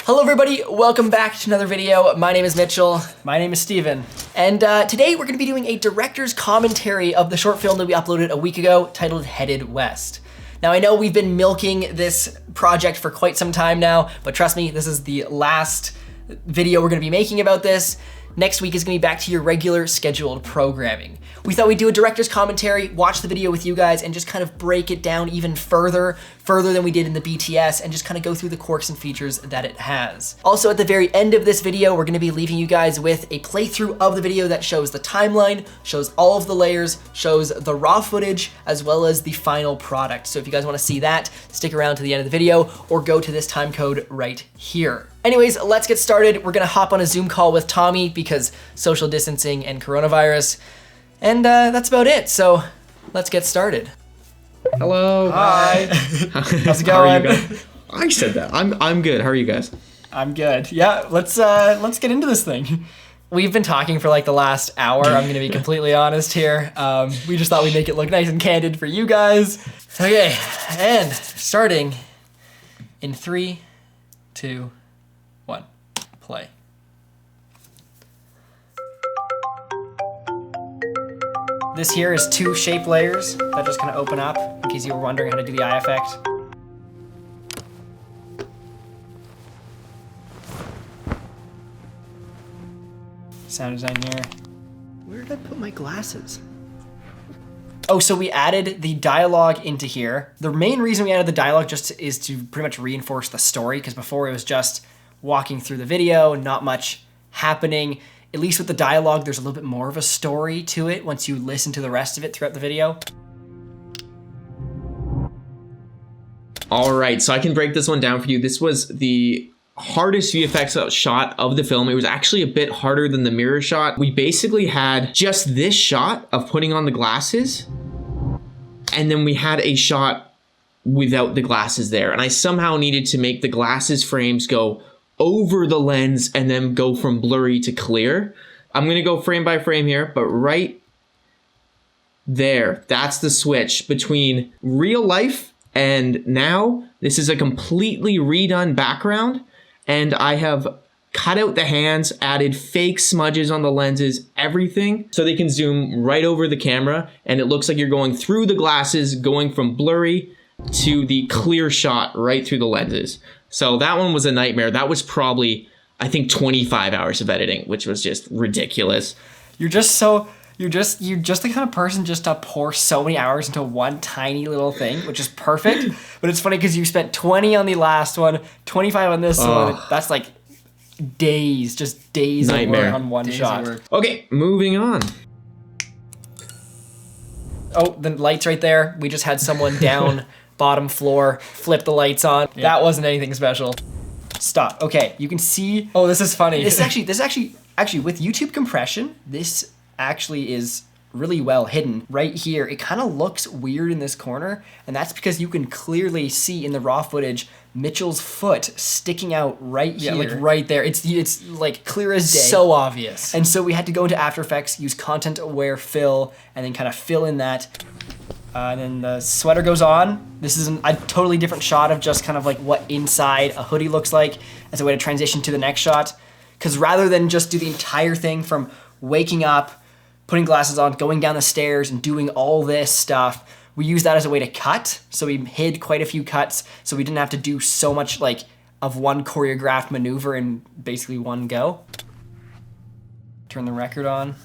Hello everybody, welcome back to another video. My name is Mitchell. My name is Steven. And today we're gonna be doing a director's commentary of the short film that we uploaded a week ago titled Headed West. Now I know we've been milking this project for quite some time now, but trust me, this is the last video we're gonna be making about this. Next week is gonna be back to your regular scheduled programming. We thought we'd do a director's commentary, watch the video with you guys, and just kind of break it down even further than we did in the BTS, and just kind of go through the quirks and features that it has. Also, at the very end of this video, we're gonna be leaving you guys with a playthrough of the video that shows the timeline, shows all of the layers, shows the raw footage, as well as the final product. So if you guys wanna see that, stick around to the end of the video, or go to this time code right here. Anyways, let's get started. We're gonna hop on a Zoom call with Tommy because social distancing and coronavirus. And that's about it, so let's get started. Hello. Hi. How's it going? How are you guys? I said that. I'm good. How are you guys? I'm good. Yeah, let's get into this thing. We've been talking for like the last hour, I'm gonna be completely honest here. We just thought we'd make it look nice and candid for you guys. Okay, and starting in 3, 2, 1, play. This here is 2 shape layers that just kind of open up, in case you were wondering how to do the eye effect. Sound design here. Where did I put my glasses? Oh, so we added the dialogue into here. The main reason we added the dialogue is to pretty much reinforce the story, because before it was just walking through the video, not much happening. At least with the dialogue, there's a little bit more of a story to it once you listen to the rest of it throughout the video. All right, so I can break this one down for you. This was the hardest VFX shot of the film. It was actually a bit harder than the mirror shot. We basically had just this shot of putting on the glasses, and then we had a shot without the glasses there. And I somehow needed to make the glasses frames go over the lens and then go from blurry to clear. I'm gonna go frame by frame here, but right there, that's the switch between real life and now. This is a completely redone background, and I have cut out the hands, added fake smudges on the lenses, everything, so they can zoom right over the camera, and it looks like you're going through the glasses, going from blurry to the clear shot right through the lenses. So that one was a nightmare. That was probably, I think, 25 hours of editing, which was just ridiculous. You're just the kind of person just to pour so many hours into one tiny little thing, which is perfect. But it's funny because you spent 20 on the last one, 25 on this one. That's like days, just days Nightmare. of work on one shot. Okay, moving on. Oh, the light's right there. We just had someone down bottom floor, flip the lights on. Yeah. That wasn't anything special. Stop. Okay, you can see. Oh, this is funny. This is actually with YouTube compression, this actually is really well hidden. Right here, it kind of looks weird in this corner, and that's because you can clearly see in the raw footage Mitchell's foot sticking out right here. Yeah, like right there. It's like clear as day. So obvious. And so we had to go into After Effects, use content aware fill, and then kind of fill in that. And then the sweater goes on. This is a totally different shot of just kind of like what inside a hoodie looks like as a way to transition to the next shot. Because rather than just do the entire thing from waking up, putting glasses on, going down the stairs, and doing all this stuff, we used that as a way to cut. So we hid quite a few cuts, so we didn't have to do so much like of one choreographed maneuver in basically one go. Turn the record on.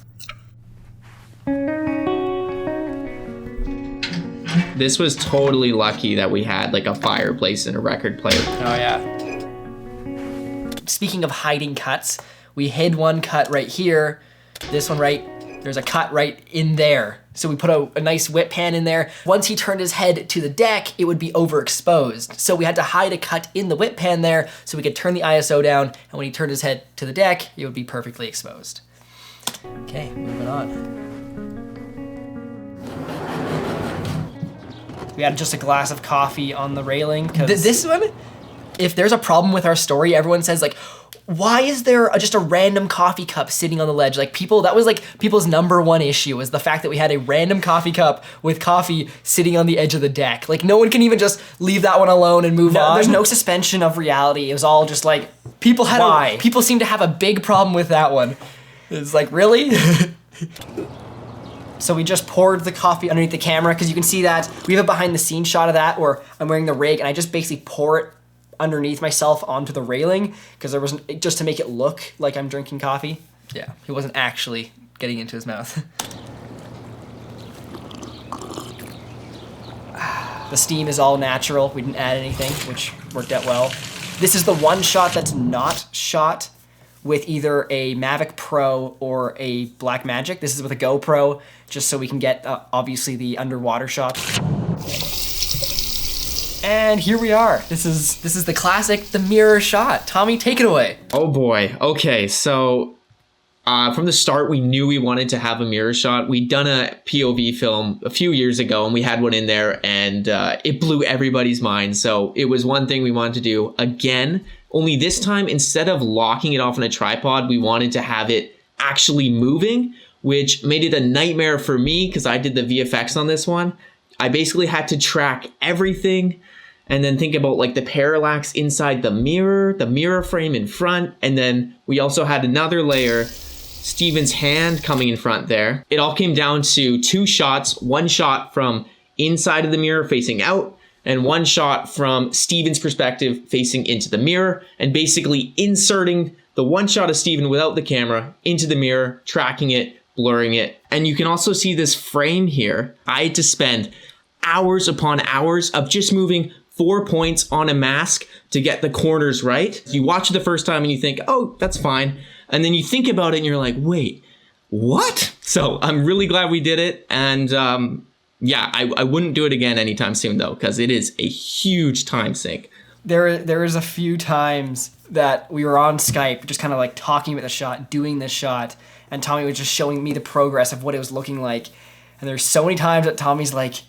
This was totally lucky that we had like a fireplace and a record player. Oh yeah. Speaking of hiding cuts, we hid one cut right here. This one there's a cut right in there. So we put a nice whip pan in there. Once he turned his head to the deck, it would be overexposed. So we had to hide a cut in the whip pan there so we could turn the ISO down, and when he turned his head to the deck, it would be perfectly exposed. Okay, moving on. We had just a glass of coffee on the railing. This one, if there's a problem with our story, everyone says like, why is there just a random coffee cup sitting on the ledge? Like that was like people's #1 issue, is the fact that we had a random coffee cup with coffee sitting on the edge of the deck. Like no one can even just leave that one alone and move on. There's no suspension of reality. It was all just like People Why? People seem to have a big problem with that one. It's like, really? So we just poured the coffee underneath the camera because you can see that we have a behind the scenes shot of that where I'm wearing the rig and I just basically pour it underneath myself onto the railing because there wasn't, just to make it look like I'm drinking coffee. Yeah, he wasn't actually getting into his mouth. The steam is all natural. We didn't add anything, which worked out well. This is the one shot that's not shot with either a Mavic Pro or a Blackmagic. This is with a GoPro, just so we can get, obviously, the underwater shot. And here we are. This is the classic, the mirror shot. Tommy, take it away. Oh boy. Okay, so from the start, we knew we wanted to have a mirror shot. We'd done a POV film a few years ago, and we had one in there, and it blew everybody's mind. So it was one thing we wanted to do again. Only this time, instead of locking it off on a tripod, we wanted to have it actually moving, which made it a nightmare for me because I did the VFX on this one. I basically had to track everything and then think about like the parallax inside the mirror frame in front. And then we also had another layer, Steven's hand coming in front there. It all came down to 2 shots, 1 shot from inside of the mirror facing out, and 1 shot from Steven's perspective facing into the mirror, and basically inserting the 1 shot of Steven without the camera into the mirror, tracking it, blurring it. And you can also see this frame here. I had to spend hours upon hours of just moving 4 points on a mask to get the corners right. You watch it the first time and you think, oh, that's fine. And then you think about it and you're like, wait, what? So I'm really glad we did it. And yeah, I wouldn't do it again anytime soon though, because it is a huge time sink. There is a few times that we were on Skype, just kind of like talking about the shot, doing this shot, and Tommy was just showing me the progress of what it was looking like. And there's so many times that Tommy's like,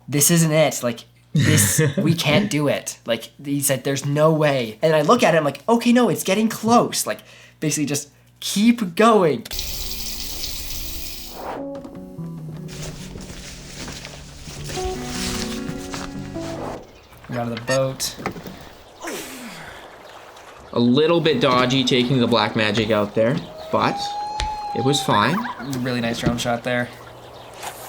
this isn't it. Like, this, we can't do it. Like, he said, there's no way. And I look at it, I'm like, okay, no, it's getting close. Like, basically just keep going. We're out of the boat. A little bit dodgy taking the Blackmagic out there, but it was fine. Really nice drone shot there.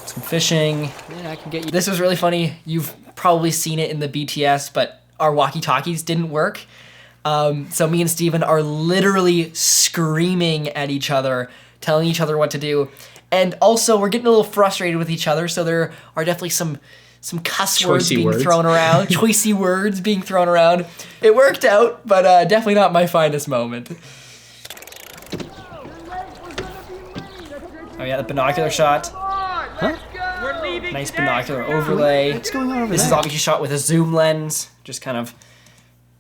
Some fishing. Yeah, I can get you. This was really funny. You've probably seen it in the BTS, but our walkie-talkies didn't work. So me and Steven are literally screaming at each other, telling each other what to do. And also, we're getting a little frustrated with each other, so there are definitely some cuss words being thrown around, choicey words being thrown around. It worked out, but definitely not my finest moment. Oh yeah, the binocular shot. Huh? Nice binocular overlay. What's going on over This there? is obviously shot with a zoom lens, just kind of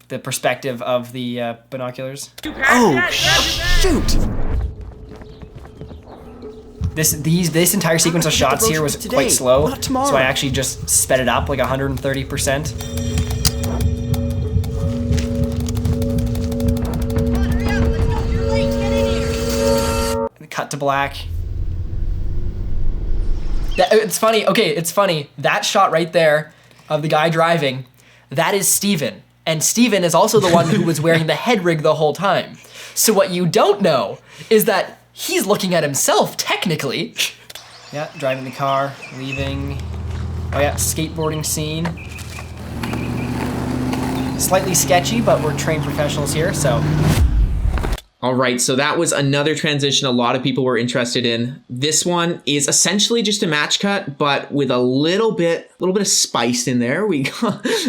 the perspective of the binoculars. Oh, shoot! This entire sequence of shots here was quite slow, so I actually just sped it up like 130%. Cut to black. It's funny. Okay, it's funny. That shot right there of the guy driving, that is Steven. And Steven is also the one who was wearing the head rig the whole time. So what you don't know is that he's looking at himself, technically. Yeah, driving the car, leaving. Oh yeah, skateboarding scene. Slightly sketchy, but we're trained professionals here, so. All right, so that was another transition a lot of people were interested in. This one is essentially just a match cut, but with a little bit of spice in there. We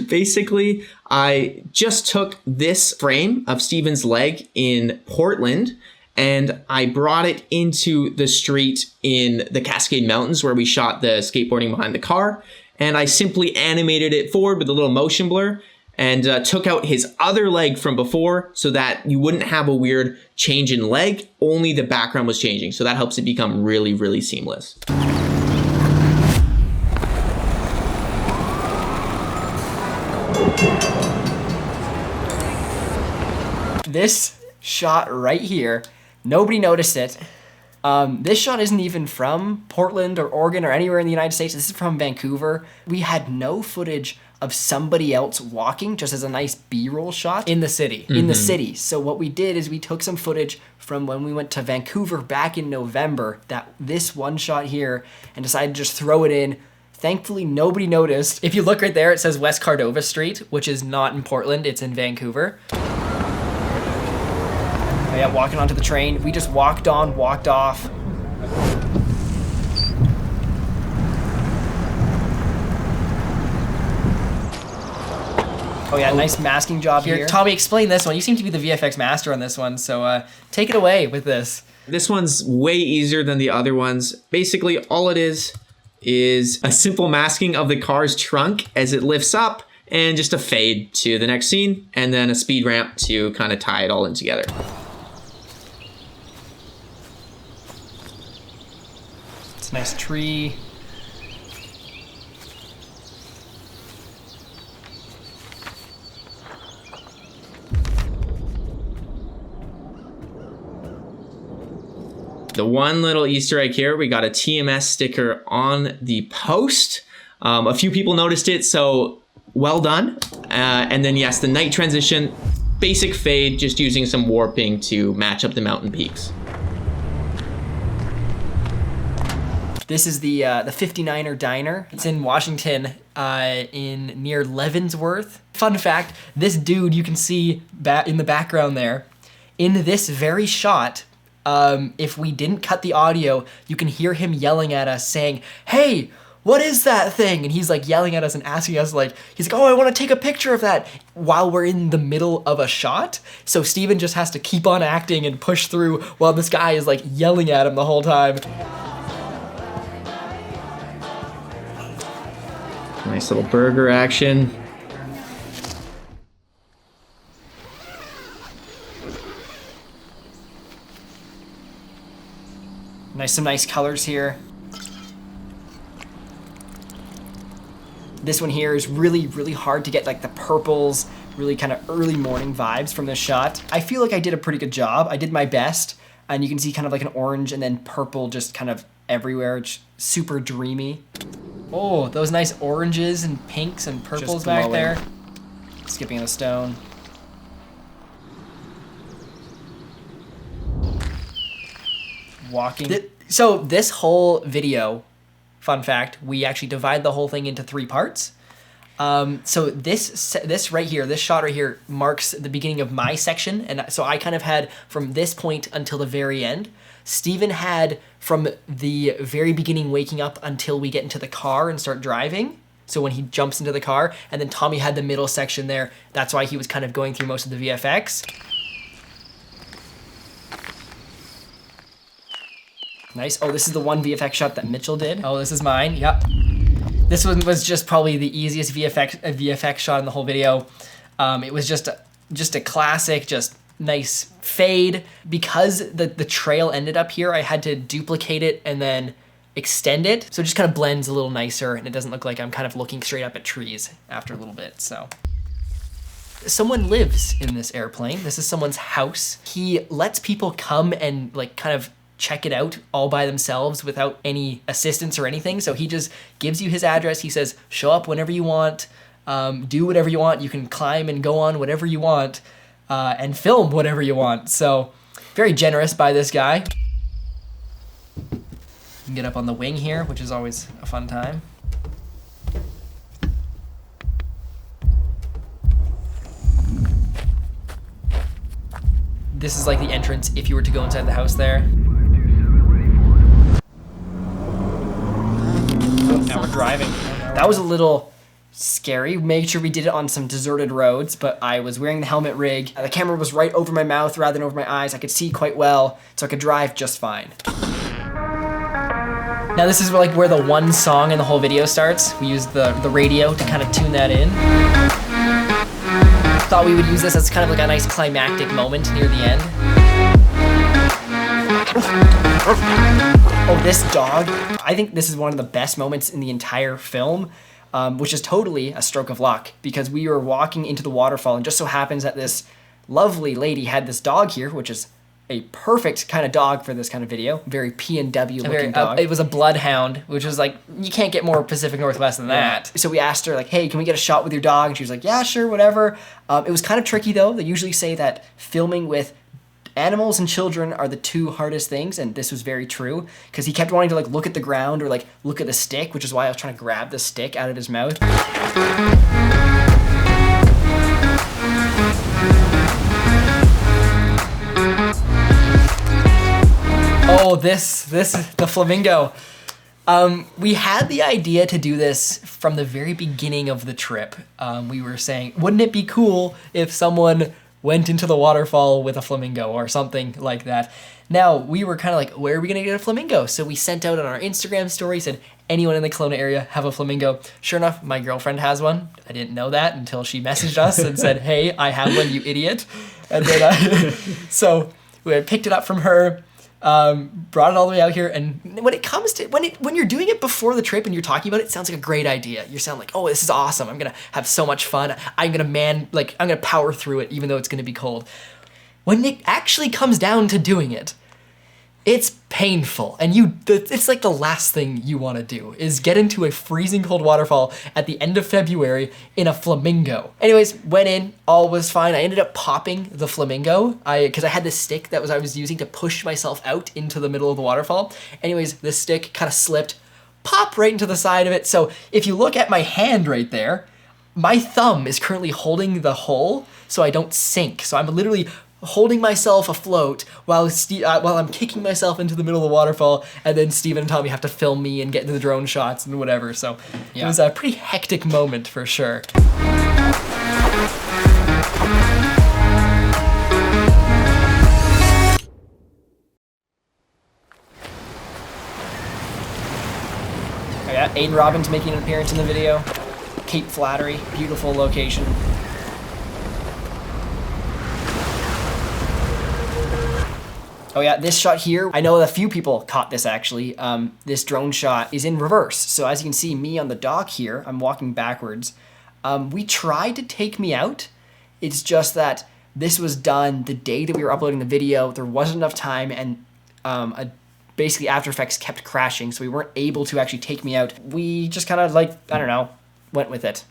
basically, I just took this frame of Steven's leg in Portland and I brought it into the street in the Cascade Mountains where we shot the skateboarding behind the car. And I simply animated it forward with a little motion blur and took out his other leg from before so that you wouldn't have a weird change in leg, only the background was changing. So that helps it become really, really seamless. This shot right here, nobody noticed it. This shot isn't even from Portland or Oregon or anywhere in the United States. This is from Vancouver. We had no footage of somebody else walking just as a nice B-roll shot In the city. in the city. So what we did is we took some footage from when we went to Vancouver back in November, this one shot here, and decided to just throw it in. Thankfully, nobody noticed. If you look right there, it says West Cordova Street, which is not in Portland, it's in Vancouver. Oh yeah, walking onto the train. We just walked on, walked off. Oh yeah, nice masking job here. Tommy, explain this one. You seem to be the VFX master on this one, so take it away with this. This one's way easier than the other ones. Basically, all it is a simple masking of the car's trunk as it lifts up, and just a fade to the next scene, and then a speed ramp to kind of tie it all in together. It's a nice tree. The one little Easter egg here, we got a TMS sticker on the post. A few people noticed it, so well done. And then yes, the night transition, basic fade, just using some warping to match up the mountain peaks. This is the 59er Diner. It's in Washington, near Leavenworth. Fun fact, this dude you can see in the background there, in this very shot, if we didn't cut the audio, you can hear him yelling at us saying, "Hey, what is that thing?" And he's like yelling at us and asking us he's like, "Oh, I want to take a picture of that," while we're in the middle of a shot. So Steven just has to keep on acting and push through while this guy is like yelling at him the whole time. Nice little burger action. Some nice colors here. This one here is really, really hard to get like the purples, really kind of early morning vibes from this shot. I feel like I did a pretty good job. I did my best, and you can see kind of like an orange and then purple just kind of everywhere. It's super dreamy. Oh, those nice oranges and pinks and purples Just back glowing. there. Skipping the stone. Walking. So this whole video, fun fact, we actually divide the whole thing into 3 parts. So this right here, this shot right here marks the beginning of my section. And so I kind of had from this point until the very end. Steven had from the very beginning waking up until we get into the car and start driving. So when he jumps into the car, and then Tommy had the middle section there. That's why he was kind of going through most of the VFX. Nice. Oh, this is the one VFX shot that Mitchell did. Oh, this is mine. Yep. This one was just probably the easiest VFX shot in the whole video. It was just a classic, just nice fade. Because the trail ended up here, I had to duplicate it and then extend it. So it just kind of blends a little nicer, and it doesn't look like I'm kind of looking straight up at trees after a little bit, so. Someone lives in this airplane. This is someone's house. He lets people come and like kind of check it out all by themselves without any assistance or anything. So he just gives you his address. He says, show up whenever you want, do whatever you want. You can climb and go on whatever you want, and film whatever you want. So very generous by this guy. You can get up on the wing here, which is always a fun time. This is like the entrance if you were to go inside the house there. Now we're driving. That was a little scary. Made sure we did it on some deserted roads, but I was wearing the helmet rig. The camera was right over my mouth rather than over my eyes. I could see quite well, so I could drive just fine. Now this is where the one song in the whole video starts. We used the radio to kind of tune that in. Thought we would use this as kind of like a nice climactic moment near the end. Oh, this dog. I think this is one of the best moments in the entire film, which is totally a stroke of luck, because we were walking into the waterfall and just so happens that this lovely lady had this dog here, which is a perfect kind of dog for this kind of video. Very P&W looking dog. It was a bloodhound, which was like, you can't get more Pacific Northwest than that. So we asked her like, hey, can we get a shot with your dog? And she was like, yeah, sure, whatever. It was kind of tricky though. They usually say that filming with animals and children are the two hardest things, and this was very true, because he kept wanting to like look at the ground or like look at the stick, which is why I was trying to grab the stick out of his mouth. Oh, this is the flamingo. We had the idea to do this from the very beginning of the trip. We were saying, wouldn't it be cool if someone went into the waterfall with a flamingo or something like that? Now, we were kind of like, where are we going to get a flamingo? So we sent out on our Instagram story, said, anyone in the Kelowna area have a flamingo? Sure enough, my girlfriend has one. I didn't know that until she messaged us and said, hey, I have one, you idiot. And then, so we picked it up from her. Brought it all the way out here, and when it comes to when you're doing it before the trip and you're talking about it, it sounds like a great idea. You sound like, oh, this is awesome. I'm gonna have so much fun. I'm gonna power through it, even though it's gonna be cold. When it actually comes down to doing it, it's painful, and it's like the last thing you want to do is get into a freezing cold waterfall at the end of February in a flamingo. Anyways, went in, all was fine. I ended up popping the flamingo because I had this stick that I was using to push myself out into the middle of the waterfall. Anyways, this stick kind of slipped, popped right into the side of it. So if you look at my hand right there, my thumb is currently holding the hole so I don't sink. So I'm literally holding myself afloat while I'm kicking myself into the middle of the waterfall, and then Steven and Tommy have to film me and get into the drone shots and whatever. So It was a pretty hectic moment for sure. Oh yeah, Aiden Robbins making an appearance in the video. Cape Flattery, beautiful location. Oh yeah, this shot here, I know a few people caught this actually. This drone shot is in reverse. So as you can see me on the dock here, I'm walking backwards. We tried to take me out. It's just that this was done the day that we were uploading the video. There wasn't enough time, and basically After Effects kept crashing, so we weren't able to actually take me out. We just kind of like, I don't know, went with it.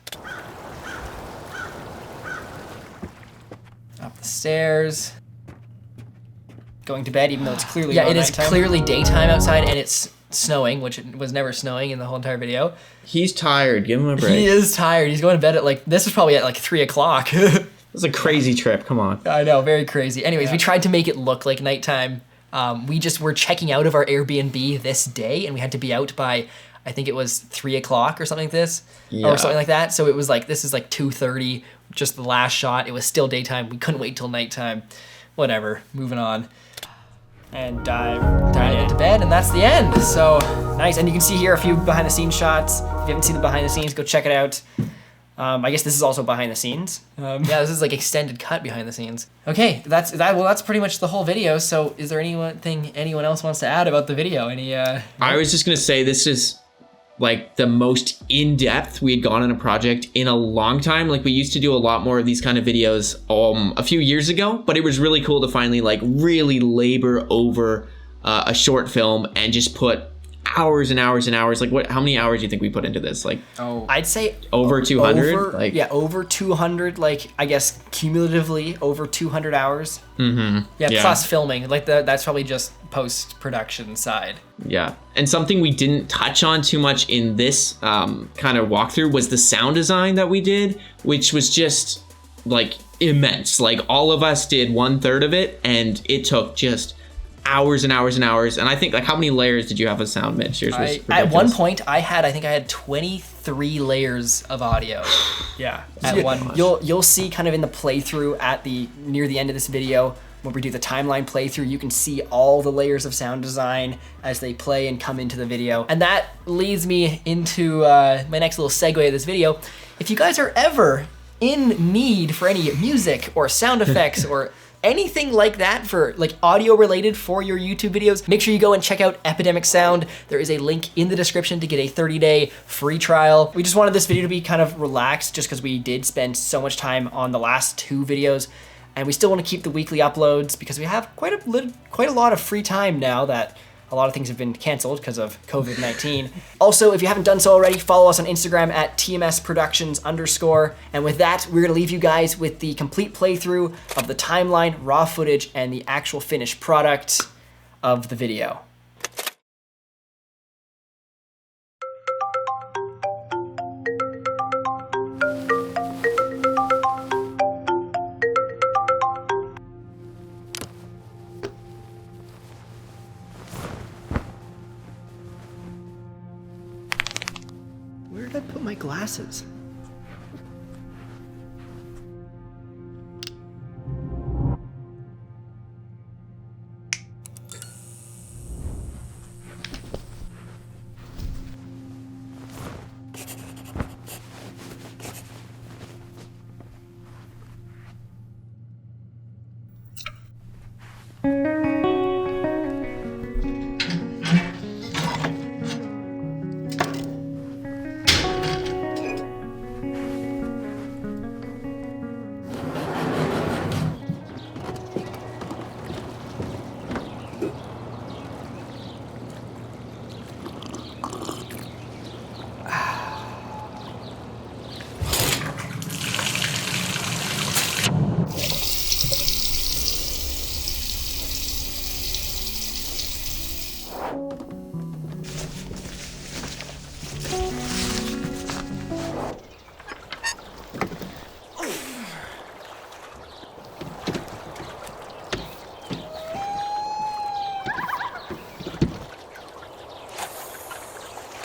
Up the stairs. Going to bed, even though it's clearly it is nighttime. Clearly daytime outside, and it's snowing, which it was never snowing in the whole entire video. He's tired. Give him a break. He is tired. He's going to bed at this was probably at 3 o'clock. It was a crazy trip. Come on. I know, very crazy. Anyways, we tried to make it look like nighttime. We just were checking out of our Airbnb this day, and we had to be out by, I think it was 3 o'clock or something like this, or something like that. So it was like, this is like 2:30, just the last shot. It was still daytime. We couldn't wait till nighttime. Whatever, moving on. And dive into bed, and that's the end. So nice, and you can see here a few behind the scenes shots. If you haven't seen the behind the scenes, go check it out. I guess this is also behind the scenes. Yeah, this is like extended cut behind the scenes. Okay, that's pretty much the whole video. So is there anything anyone else wants to add about the video? I was just gonna say this is like the most in-depth we had gone on a project in a long time. Like we used to do a lot more of these kind of videos a few years ago, but it was really cool to finally like really labor over a short film and just put hours and hours and hours. Like how many hours do you think we put into this? Like, I'd say over 200. Over 200. Like I guess cumulatively over 200 hours. Mm-hmm. Yeah, plus filming. Like that's probably just post-production side. Yeah, and something we didn't touch on too much in this kind of walkthrough was the sound design that we did, which was just like immense. Like all of us did 1/3 of it, and it took just hours and hours and hours. And I think, like, how many layers did you have of sound, Mitch? Yours was ridiculous. At one point, I think I had 23 layers of audio. Yeah. You'll see kind of in the playthrough near the end of this video, when we do the timeline playthrough, you can see all the layers of sound design as they play and come into the video. And that leads me into my next little segue of this video. If you guys are ever in need for any music or sound effects or anything like that for like audio related for your YouTube videos, make sure you go and check out Epidemic Sound. There is a link in the description to get a 30-day free trial. We just wanted this video to be kind of relaxed just because we did spend so much time on the last two videos And we still want to keep the weekly uploads because we have quite a lot of free time now that a lot of things have been canceled because of COVID-19. Also, if you haven't done so already, follow us on Instagram at TMSProductions_. And with that, we're gonna leave you guys with the complete playthrough of the timeline, raw footage, and the actual finished product of the video. Where did I put my glasses?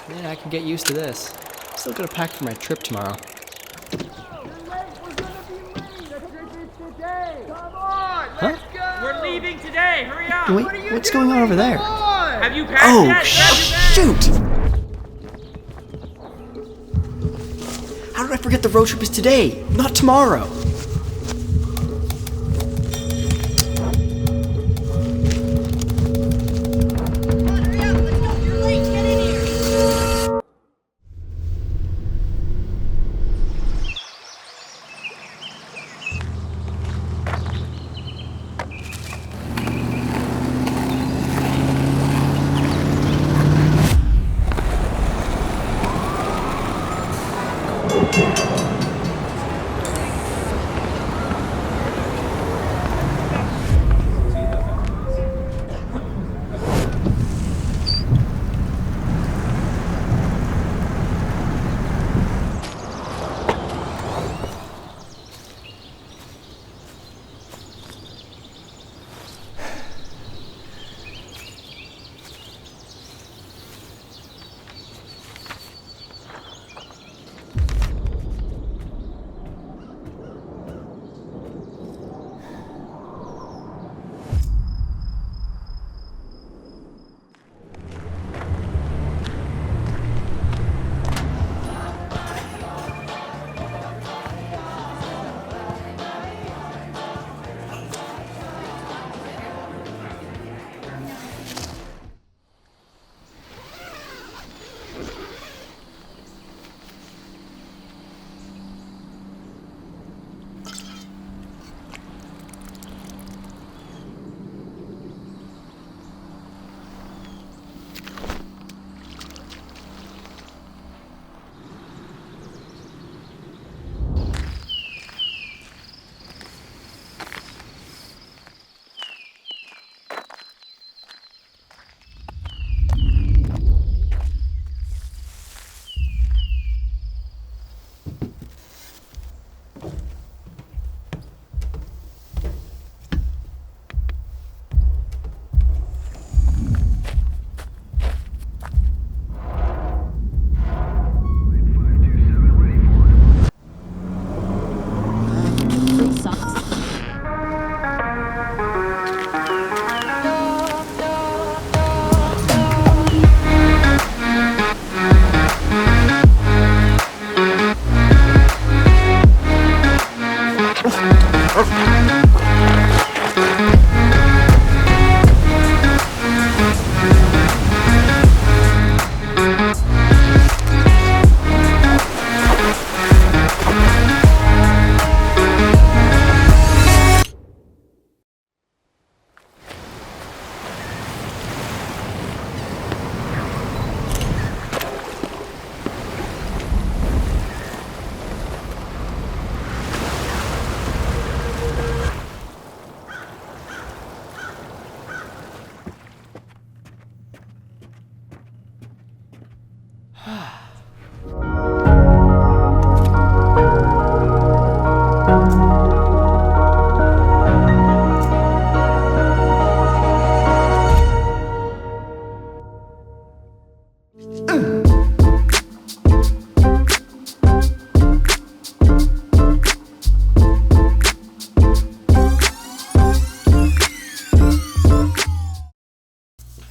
Man, I can get used to this. Still gotta pack for my trip tomorrow. Huh? We're leaving today. Hurry up. Wait, what's going on over there? Have you packed Oh, yet? shoot! How did I forget the road trip is today, not tomorrow?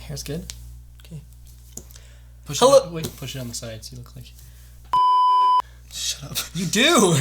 Hair's good. Okay. Push Hello- it. Wait, push it on the sides. You look like. Shut up. You do!